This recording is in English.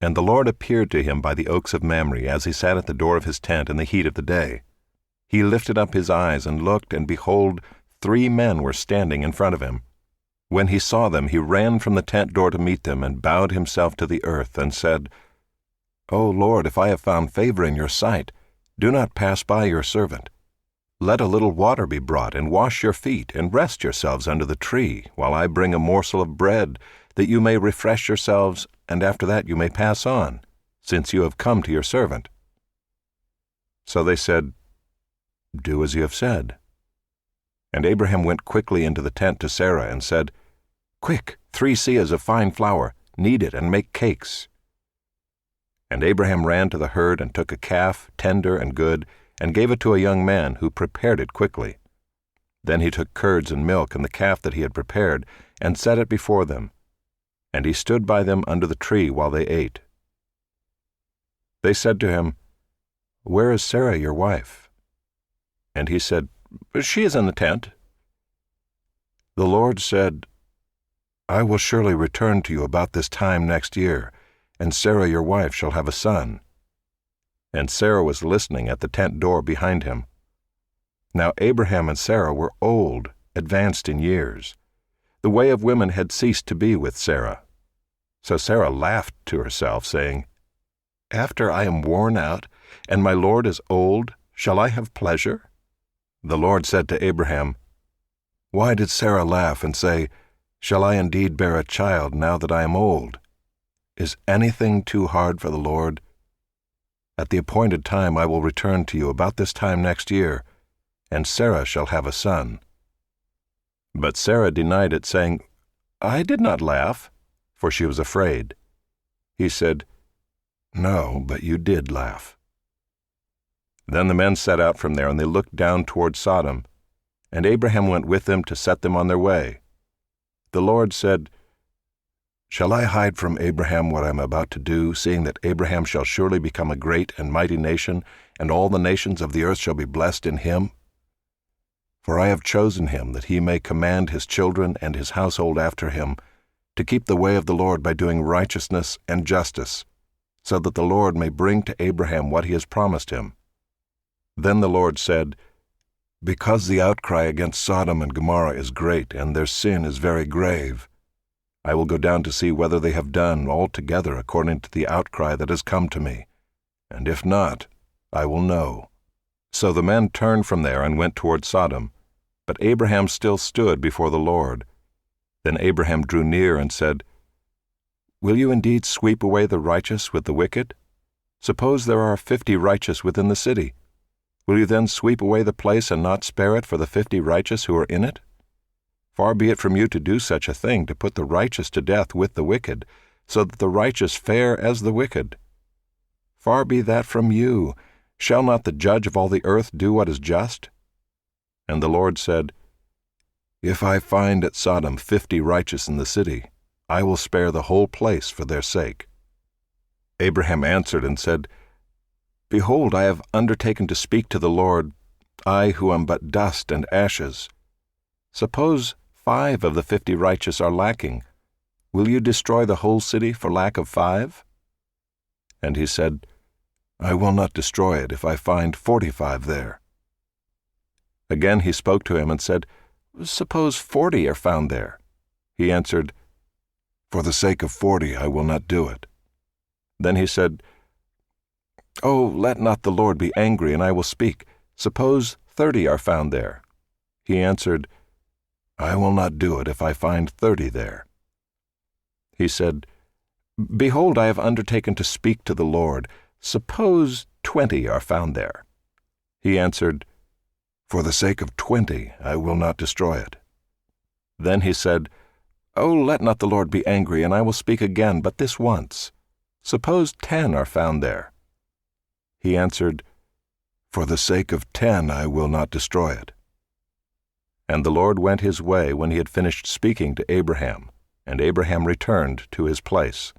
And the Lord appeared to him by the oaks of Mamre as he sat at the door of his tent in the heat of the day. He lifted up his eyes and looked, and behold, 3 men were standing in front of him. When he saw them, he ran from the tent door to meet them and bowed himself to the earth and said, O Lord, if I have found favor in your sight, do not pass by your servant. Let a little water be brought, and wash your feet, and rest yourselves under the tree, while I bring a morsel of bread, that you may refresh yourselves, and after that you may pass on, since you have come to your servant. So they said, Do as you have said. And Abraham went quickly into the tent to Sarah and said, Quick, 3 seahs of fine flour, knead it and make cakes. And Abraham ran to the herd and took a calf, tender and good, and gave it to a young man who prepared it quickly. Then he took curds and milk and the calf that he had prepared, and set it before them. And he stood by them under the tree while they ate. They said to him, Where is Sarah your wife? And he said, She is in the tent. The Lord said, I will surely return to you about this time next year, and Sarah your wife shall have a son. And Sarah was listening at the tent door behind him. Now Abraham and Sarah were old, advanced in years. The way of women had ceased to be with Sarah. So Sarah laughed to herself, saying, After I am worn out, and my Lord is old, shall I have pleasure? The Lord said to Abraham, Why did Sarah laugh and say, Shall I indeed bear a child now that I am old? Is anything too hard for the Lord? At the appointed time I will return to you about this time next year, and Sarah shall have a son. But Sarah denied it, saying, I did not laugh, for she was afraid. He said, No, but you did laugh. Then the men set out from there, and they looked down toward Sodom, and Abraham went with them to set them on their way. The Lord said, Shall I hide from Abraham what I am about to do, seeing that Abraham shall surely become a great and mighty nation, and all the nations of the earth shall be blessed in him? For I have chosen him, that he may command his children and his household after him, to keep the way of the Lord by doing righteousness and justice, so that the Lord may bring to Abraham what he has promised him. Then the Lord said, Because the outcry against Sodom and Gomorrah is great, and their sin is very grave, I will go down to see whether they have done altogether according to the outcry that has come to me, and if not, I will know. So the men turned from there and went toward Sodom, but Abraham still stood before the Lord. Then Abraham drew near and said, Will you indeed sweep away the righteous with the wicked? Suppose there are 50 righteous within the city. Will you then sweep away the place and not spare it for the 50 righteous who are in it? Far be it from you to do such a thing, to put the righteous to death with the wicked, so that the righteous fare as the wicked. Far be that from you. Shall not the judge of all the earth do what is just? And the Lord said, If I find at Sodom 50 righteous in the city, I will spare the whole place for their sake. Abraham answered and said, Behold, I have undertaken to speak to the Lord, I who am but dust and ashes. Suppose 5 of the 50 righteous are lacking. Will you destroy the whole city for lack of 5? And he said, I will not destroy it if I find 45 there. Again he spoke to him and said, Suppose 40 are found there. He answered, For the sake of 40 I will not do it. Then he said, Oh, let not the Lord be angry, and I will speak. Suppose 30 are found there. He answered, I will not do it if I find 30 there. He said, Behold, I have undertaken to speak to the Lord. Suppose 20 are found there. He answered, For the sake of 20 I will not destroy it. Then he said, Oh, let not the Lord be angry, and I will speak again, but this once. Suppose 10 are found there. He answered, For the sake of 10 I will not destroy it. And the Lord went his way when he had finished speaking to Abraham, and Abraham returned to his place.